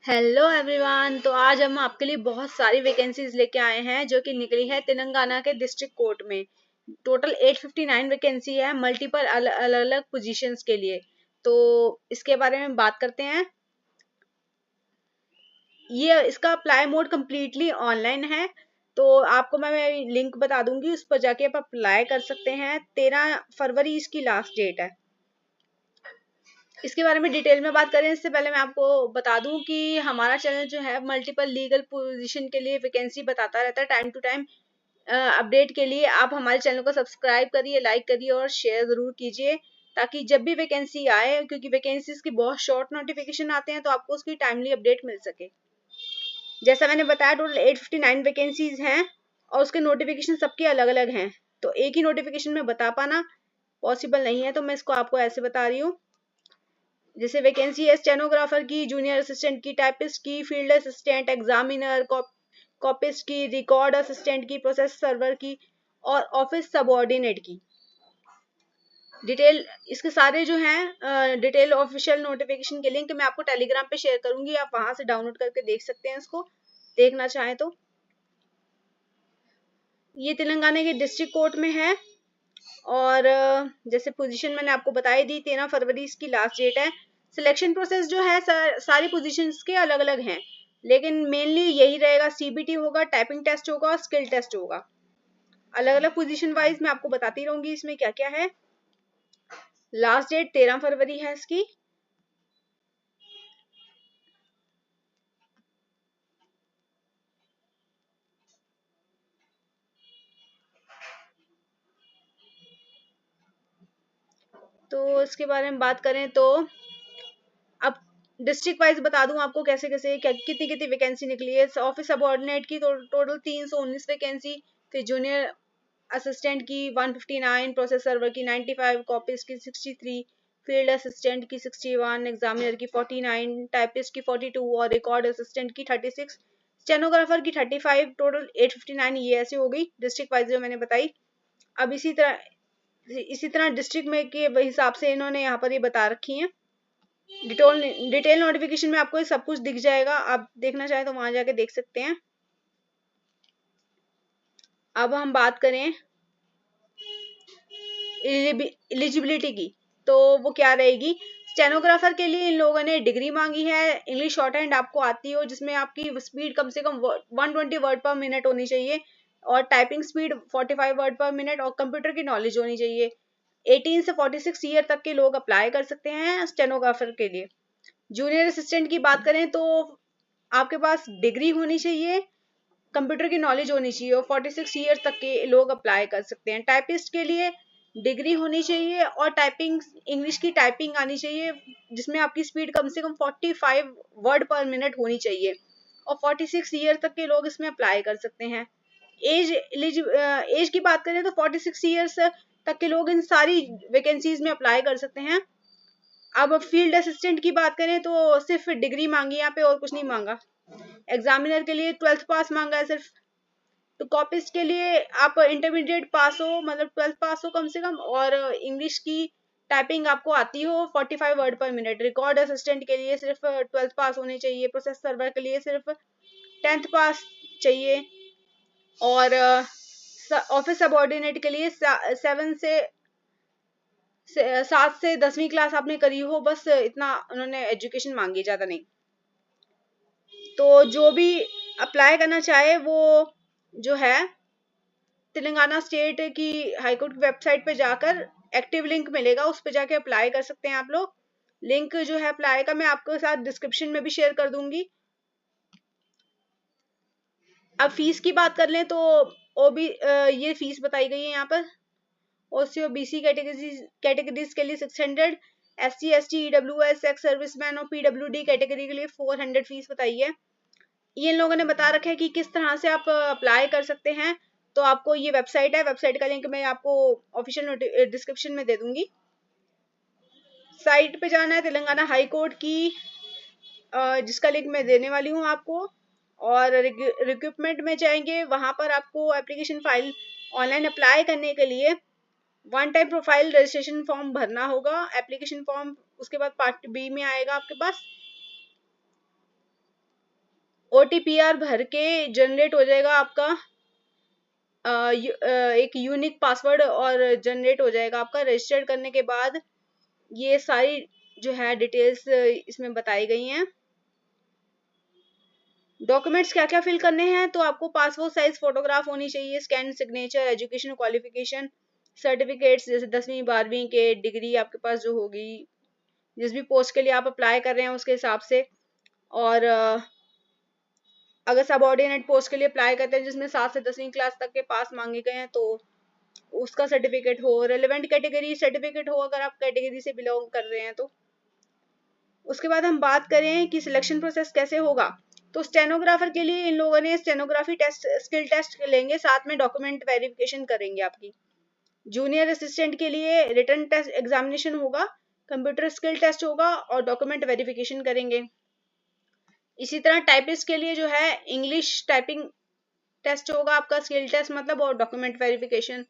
Hello everyone. तो आज हम आपके लिए बहुत सारी वैकेंसीज लेके आए हैं जो कि निकली है तेलंगाना के डिस्ट्रिक्ट कोर्ट में। टोटल 859 वैकेंसी है मल्टीपल अलग अलग पोजीशंस के लिए। तो इसके बारे में बात करते हैं। ये इसका अप्लाई मोड कम्प्लीटली ऑनलाइन है। तो आपको मैं लिंक बता दूंगी, उस पर जाके आप अप्लाई कर सकते हैं। 13 फरवरी इसकी लास्ट डेट है। इसके बारे में डिटेल में बात करें इससे पहले मैं आपको बता दूं कि हमारा चैनल जो है मल्टीपल लीगल पोजीशन के लिए वैकेंसी बताता रहता है टाइम टू टाइम। अपडेट के लिए आप हमारे चैनल को सब्सक्राइब करिए, लाइक करिए और शेयर जरूर कीजिए, ताकि जब भी वैकेंसी आए, क्योंकि वैकेंसीज की बहुत शॉर्ट नोटिफिकेशन आते हैं, तो आपको उसकी टाइमली अपडेट मिल सके। जैसा मैंने बताया, टोटल 859 वैकेंसीज हैं और उसके नोटिफिकेशन सबके अलग अलग हैं। तो एक ही नोटिफिकेशन में बता पाना पॉसिबल नहीं है, तो मैं इसको आपको ऐसे बता रही हूँ। जैसे वैकेंसी है स्टेनोग्राफर की, जूनियर असिस्टेंट की, टाइपिस्ट की, फील्ड असिस्टेंट, एग्जामिनर, कॉपिस्ट की, रिकॉर्ड असिस्टेंट की, प्रोसेस सर्वर की और ऑफिस सबऑर्डिनेट की। डिटेल इसके सारे जो हैं डिटेल ऑफिशियल नोटिफिकेशन के लिंक मैं आपको टेलीग्राम पे शेयर करूंगी, आप वहां से डाउनलोड करके देख सकते हैं इसको, देखना चाहें तो। ये तेलंगाना के डिस्ट्रिक्ट कोर्ट में है और जैसे पोजीशन मैंने आपको बताई दी, 13 फरवरी इसकी लास्ट डेट है। सिलेक्शन प्रोसेस जो है सारी पोजीशंस के अलग अलग हैं, लेकिन मेनली यही रहेगा। सीबीटी होगा, टाइपिंग टेस्ट होगा और स्किल टेस्ट होगा। अलग अलग पोजीशन वाइज मैं आपको बताती रहूंगी इसमें क्या क्या है। लास्ट डेट 13 फरवरी है इसकी। तो इसके बारे में बात करें तो अब डिस्ट्रिक्ट वाइज बता दूं आपको कैसे कैसे कितनी कितनी वैकेंसी निकली है। ऑफिस सबऑर्डिनेट की टोटल 319 वैकेंसी, फिर जूनियर असिस्टेंट की 159, प्रोसेस सर्वर की 95, कॉपीज की 63, फील्ड असिस्टेंट की 61, एग्जामिनर की 49, टाइपिस्ट की 42 और रिकॉर्ड असिस्टेंट की 36, स्टेनोग्राफर की 35। टोटल 859 ये ऐसे हो गई डिस्ट्रिक्ट वाइज जो मैंने बताई। अब इसी तरह डिस्ट्रिक्ट में के हिसाब से इन्होंने यहाँ पर ये बता रखी है। डिटेल नोटिफिकेशन में आपको सब कुछ दिख जाएगा, आप देखना चाहें तो वहां जाके देख सकते हैं। अब हम बात करें एलिजिबिलिटी की, तो वो क्या रहेगी। स्टेनोग्राफर के लिए इन लोगों ने डिग्री मांगी है, इंग्लिश शॉर्ट हैंड आपको आती हो, जिसमें आपकी स्पीड कम से कम 120 वर्ड पर मिनट होनी चाहिए और टाइपिंग स्पीड 45 वर्ड पर मिनट और कंप्यूटर की नॉलेज होनी चाहिए। 18 से 46 ईयर तक के लोग अप्लाई कर सकते हैं स्टेनोग्राफर के लिए। जूनियर असिस्टेंट की बात करें तो आपके पास डिग्री होनी चाहिए, कंप्यूटर की नॉलेज होनी चाहिए और 46 ईयर तक के लोग अप्लाई कर सकते हैं। टाइपिस्ट के लिए डिग्री होनी चाहिए और टाइपिंग इंग्लिश की टाइपिंग आनी चाहिए, जिसमें आपकी स्पीड कम से कम 45 वर्ड पर मिनट होनी चाहिए और 46 ईयर तक के लोग इसमें अप्लाई कर सकते हैं। एज की बात करें तो 46 ईयर्स तक के लोग इन सारी वैकेंसीज में अप्लाई कर सकते हैं। अब फील्ड असिस्टेंट की बात करें तो सिर्फ डिग्री मांगी यहाँ पे और कुछ नहीं मांगा। एग्जामिनर के लिए 12th पास मांगा है सिर्फ। तो कॉपिस्ट के लिए आप इंटरमीडिएट पास हो, मतलब 12th पास हो कम से कम, और इंग्लिश की टाइपिंग आपको आती हो 45 वर्ड पर मिनट। रिकॉर्ड असिस्टेंट के लिए सिर्फ 12th पास होने चाहिए। प्रोसेस सर्वर के लिए सिर्फ 10th पास चाहिए और ऑफिस सबऑर्डिनेट के लिए 7 से 10वीं क्लास आपने करी हो, बस इतना उन्होंने एजुकेशन मांगी, ज्यादा नहीं। तो जो भी अप्लाई करना चाहे वो जो है तेलंगाना स्टेट की हाईकोर्ट की वेबसाइट पे जाकर एक्टिव लिंक मिलेगा, उस पे जाके अप्लाई कर सकते हैं आप लोग। लिंक जो है अप्लाई का मैं आपके साथ डिस्क्रिप्शन में भी शेयर कर दूंगी। अब फीस की बात कर लें तो ये फीस बताई गई है यहाँ पर। ओसी और बीसी कैटेगरीज के लिए 600, SC ST EWS ex serviceman और PWD कैटेगरी के लिए 400 फीस बताई है। ये इन लोगों ने बता रखा है कि किस तरह से आप अप्लाई कर सकते हैं। तो आपको ये वेबसाइट है, वेबसाइट का लिंक मैं आपको ऑफिशियल डिस्क्रिप्शन में दे दूंगी। साइट पे जाना है तेलंगाना हाई कोर्ट की, जिसका लिंक मैं देने वाली हूँ आपको, और रिक्रूटमेंट में जाएंगे, वहां पर आपको एप्लीकेशन फाइल ऑनलाइन अप्लाई करने के लिए one time profile registration form भरना होगा, एप्लीकेशन फॉर्म। उसके बाद पार्ट बी में आएगा आपके पास OTPR भर के जनरेट हो जाएगा आपका एक यूनिक पासवर्ड और जनरेट हो जाएगा आपका। रजिस्टर्ड करने के बाद ये सारी जो है डिटेल्स इसमें बताई गई हैं। डॉक्यूमेंट्स क्या क्या फिल करने हैं, तो आपको पासपोर्ट साइज फोटोग्राफ होनी चाहिए, scan signature, education qualification certificates जैसे 10वीं 12वीं के, डिग्री आपके पास जो होगी जिस भी पोस्ट के लिए आप अप्लाई कर रहे हैं उसके हिसाब से। और अगर सबऑर्डिनेट पोस्ट के लिए अप्लाई करते हैं जिसमें 7 से 10वीं क्लास तक के पास मांगे गए हैं तो उसका सर्टिफिकेट हो, रेलेवेंट कैटेगरी सर्टिफिकेट हो अगर आप कैटेगरी से बिलोंग कर रहे हैं तो। उसके बाद हम बात करें कि सिलेक्शन प्रोसेस कैसे होगा, तो स्टेनोग्राफर के लिए इन लोगों ने स्टेनोग्राफी टेस्ट, स्किल टेस्ट लेंगे, साथ में डॉक्यूमेंट वेरिफिकेशन करेंगे आपकी। जूनियर असिस्टेंट के लिए रिटन टेस्ट एग्जामिनेशन होगा, कंप्यूटर स्किल टेस्ट होगा और डॉक्यूमेंट वेरिफिकेशन करेंगे। इसी तरह टाइपिस्ट के लिए जो है इंग्लिश टाइपिंग टेस्ट होगा आपका, स्किल टेस्ट मतलब, और डॉक्यूमेंट वेरिफिकेशन।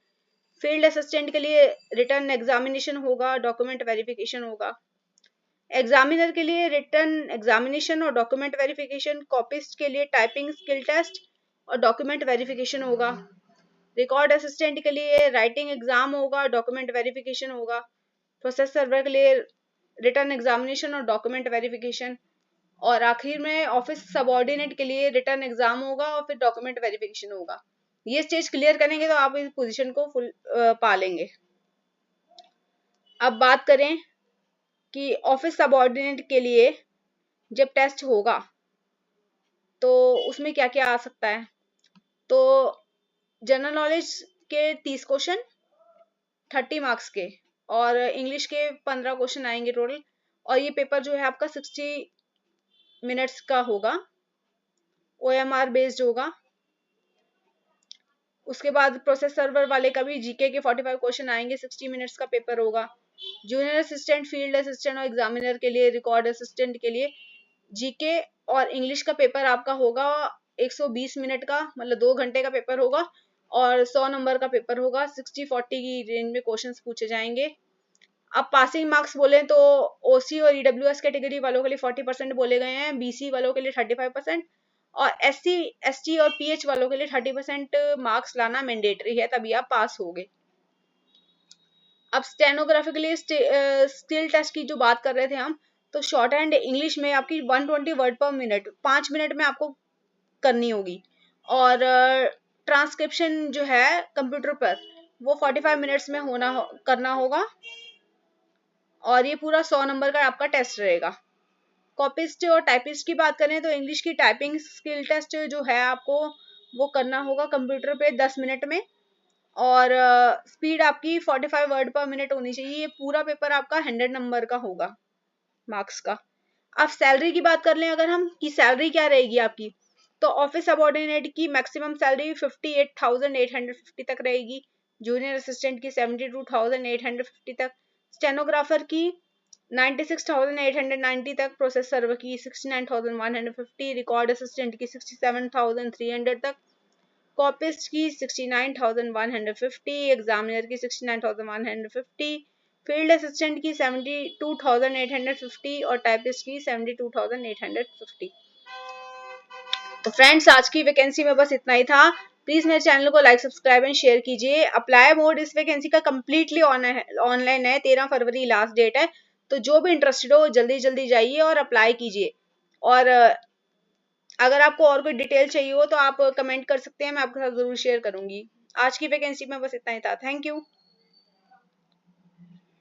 फील्ड असिस्टेंट के लिए रिटन एग्जामिनेशन होगा, डॉक्यूमेंट वेरिफिकेशन होगा। एग्जामिनर के लिए रिटन एग्जामिनेशन और डॉक्यूमेंट वेरिफिकेशन। कॉपिस्ट के लिए टाइपिंग स्किल टेस्ट और डॉक्यूमेंट वेरिफिकेशन होगा। रिकॉर्ड असिस्टेंट के लिए राइटिंग एग्जाम होगा, डॉक्यूमेंट वेरिफिकेशन होगा। प्रोसेस सर्वर के लिए रिटन एग्जामिनेशन और डॉक्यूमेंट वेरिफिकेशन। और आखिर में ऑफिस सबऑर्डिनेट के लिए रिटन एग्जाम होगा और फिर डॉक्यूमेंट वेरिफिकेशन होगा। ये स्टेज क्लियर करेंगे तो आप इस पोजीशन को फुल पा लेंगे। अब बात करें कि ऑफिस सबऑर्डिनेट के लिए जब टेस्ट होगा तो उसमें क्या क्या आ सकता है, तो जनरल नॉलेज के 30 क्वेश्चन 30 मार्क्स के, और इंग्लिश के 15 क्वेश्चन आएंगे टोटल। और ये पेपर जो है आपका 60 मिनट्स का होगा, OMR बेस्ड होगा। उसके बाद प्रोसेस सर्वर वाले का भी जीके के 45 क्वेश्चन आएंगे, 60 मिनट्स का पेपर होगा। जूनियर असिस्टेंट, फील्ड असिस्टेंट और एग्जामिनर के लिए, रिकॉर्ड असिस्टेंट के लिए जीके और इंग्लिश का पेपर आपका होगा 120 मिनट का, मतलब 2 घंटे का पेपर होगा और 100 नंबर का पेपर होगा। 60-40 की रेंज में क्वेश्चंस पूछे जाएंगे। अब पासिंग मार्क्स बोले तो ओसी और ईडब्ल्यूएस कैटेगरी वालों के लिए 40% बोले गए हैं, बीसी वालों के लिए 35% और एससी एसटी और पीएच वालों के लिए 30% मार्क्स लाना मैंडेटरी है, तभी आप पास होगे। अब स्टेनोग्राफी के लिए स्किल टेस्ट की जो बात कर रहे थे हम, तो शॉर्ट हैंड इंग्लिश में आपकी 120 वर्ड पर मिनट 5 मिनट में आपको करनी होगी। और ट्रांसक्रिप्शन जो है कंप्यूटर पर वो 45 मिनट्स में करना होगा। और ये पूरा 100 नंबर का आपका टेस्ट रहेगा। कॉपिस्ट और टाइपिस्ट की बात करें तो इंग्लिश की टाइपिंग स्किल टेस्ट जो है आपको वो करना होगा कंप्यूटर पे 10 मिनट में, और स्पीड आपकी 45 वर्ड पर मिनट होनी चाहिए। ये पूरा पेपर आपका 100 नंबर का होगा मार्क्स का। अब सैलरी की बात कर लें अगर हम, कि सैलरी क्या रहेगी आपकी, तो ऑफिस सबऑर्डिनेट की मैक्सिमम सैलरी 58,850 तक रहेगी, जूनियर असिस्टेंट की 72,850 तक, स्टेनोग्राफर की 96,890 तक, प्रोसेस सर्वर की 69,150, रिकॉर्ड असिस्टेंट की 67,300 तक, कॉपिस्ट की 69,150, एग्जामिनर की 69,150, फील्ड असिस्टेंट की 72,850 और टाइपिस्ट की 72,850। तो फ्रेंड्स आज की वैकेंसी में बस इतना ही था। प्लीज मेरे चैनल को लाइक सब्सक्राइब एंड शेयर कीजिए। अप्लाई मोड इस वैकेंसी का कम्प्लीटली ऑनलाइन है, 13 फरवरी लास्ट डेट है, तो जो भी इंटरेस्टेड हो जल्दी जल्दी जाइए और अप्लाई कीजिए। और अगर आपको और कोई डिटेल चाहिए हो तो आप कमेंट कर सकते हैं, मैं आपके साथ जरूर शेयर करूंगी। आज की वैकेंसी में बस इतना ही था। Thank you.